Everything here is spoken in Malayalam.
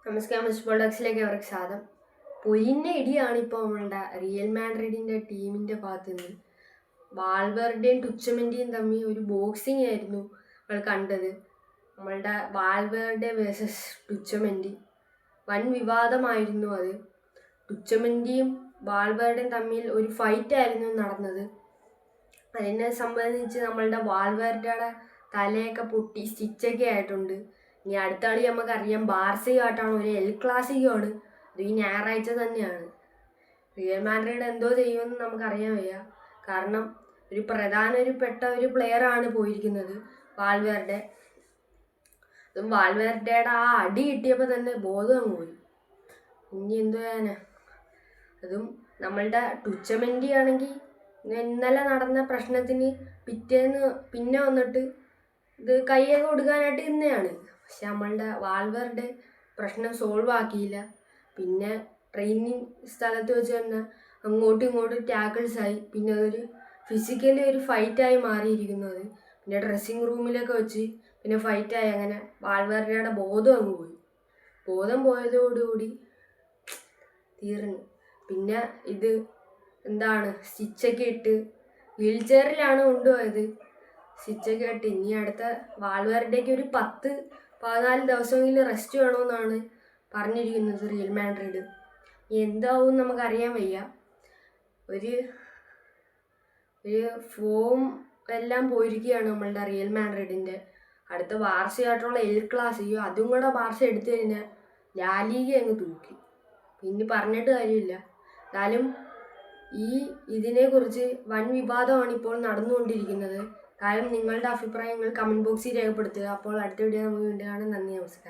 നമസ്കാരം, മിസ് പ്രൊഡക്ട്സിലേക്ക് അവർക്ക് സ്വാഗതം. പൊലിഞ്ഞ ഇടിയാണ് ഇപ്പോൾ നമ്മളുടെ റിയൽ മാഡ്രിഡിൻ്റെ ടീമിൻ്റെ ഭാഗത്ത് നിന്ന്. വാൽവേർഡേയും ടുച്ചമെൻഡിയും തമ്മിൽ ഒരു ബോക്സിംഗ് ആയിരുന്നു നമ്മൾ കണ്ടത്. നമ്മളുടെ വാൽവേർഡെ വേഴ്സസ് ടുച്ചമെൻഡി വൻ വിവാദമായിരുന്നു അത്. ടുച്ചമെൻഡിയും വാൽവേർഡേയും തമ്മിൽ ഒരു ഫൈറ്റായിരുന്നു നടന്നത്. അതിനെ സംബന്ധിച്ച് നമ്മളുടെ വാൽവേർഡയുടെ തലയൊക്കെ പൊട്ടി സ്റ്റിച്ചൊക്കെ ആയിട്ടുണ്ട്. ഇനി അടുത്ത കളി നമുക്കറിയാം ബാർസയുമായിട്ടാണ്, ഒരു എൽ ക്ലാസിക്കോ ആണ്. അത് ഈ ഞായറാഴ്ച തന്നെയാണ്. റിയൽ മാഡ്രിഡ് എന്തോ ചെയ്യുമെന്ന് നമുക്കറിയാൻ വയ്യ. കാരണം പ്രധാനപ്പെട്ട ഒരു പ്ലെയറാണ് പോയിരിക്കുന്നത്, വാൽവേർഡെ. അതും വാൽവേർഡയുടെ ആ അടി കിട്ടിയപ്പോൾ തന്നെ ബോധം അങ്ങ് പോയി. ഇനി എന്തോ ചെയ്യാനാ. അതും നമ്മളുടെ ടുച്ചമെൻഡി ആണെങ്കിൽ ഇന്നലെ നടന്ന പ്രശ്നത്തിന് പിറ്റേന്ന് പിന്നെ വന്നിട്ട് ഇത് കൈയൊക്കെ കൊടുക്കാനായിട്ട് ഇന്നയാണ്. പക്ഷെ നമ്മളുടെ വാൽവേർഡെ പ്രശ്നം സോൾവ് ആക്കിയില്ല. പിന്നെ ട്രെയിനിങ് സ്ഥലത്ത് വെച്ച് തന്നെ അങ്ങോട്ടും ഇങ്ങോട്ടും ടാക്കിൾസായി. പിന്നെ അതൊരു ഫിസിക്കലി ഒരു ഫൈറ്റായി മാറിയിരിക്കുന്നത്. പിന്നെ ഡ്രസ്സിങ് റൂമിലൊക്കെ വെച്ച് പിന്നെ ഫൈറ്റായി. അങ്ങനെ വാൽവേർഡയുടെ ബോധം അങ്ങ് പോയി. ബോധം പോയതോടുകൂടി തീർന്നു. പിന്നെ ഇത് സ്റ്റിച്ചൊക്കെ ഇട്ട് വീൽ ചെയറിലാണ് കൊണ്ടുപോയത്. സ്റ്റിച്ചൊക്കെ ഇട്ട് ഇനി അടുത്ത വാൽവേർഡേക്ക് ഒരു 10-14 ദിവസമെങ്കിലും റെസ്റ്റ് വേണമെന്നാണ് പറഞ്ഞിരിക്കുന്നത് റിയൽ മാഡ്രിഡ്. എന്താവും നമുക്കറിയാൻ വയ്യ. ഒരു ഫോം എല്ലാം പോയിരിക്കുകയാണ് നമ്മളുടെ റിയൽ മാഡ്രിഡിൻ്റെ. അടുത്ത ബാർസയായിട്ടുള്ള എൽ ക്ലാസിക്കോ, അതും കൂടെ ബാർസ എടുത്തു കഴിഞ്ഞാൽ ലാലീഗ അങ്ങ് തൂക്കി. പിന്നെ പറഞ്ഞിട്ട് കാര്യമില്ല. എന്നാലും ഇതിനെക്കുറിച്ച് വൻ വിവാദമാണ് ഇപ്പോൾ നടന്നുകൊണ്ടിരിക്കുന്നത്. കാര്യം നിങ്ങളുടെ അഭിപ്രായങ്ങൾ കമൻറ്റ് ബോക്സിൽ രേഖപ്പെടുത്തുക. അപ്പോൾ അടുത്ത വീഡിയോ നമുക്ക് വീണ്ടും കാണാം. നന്ദി, നമസ്കാരം.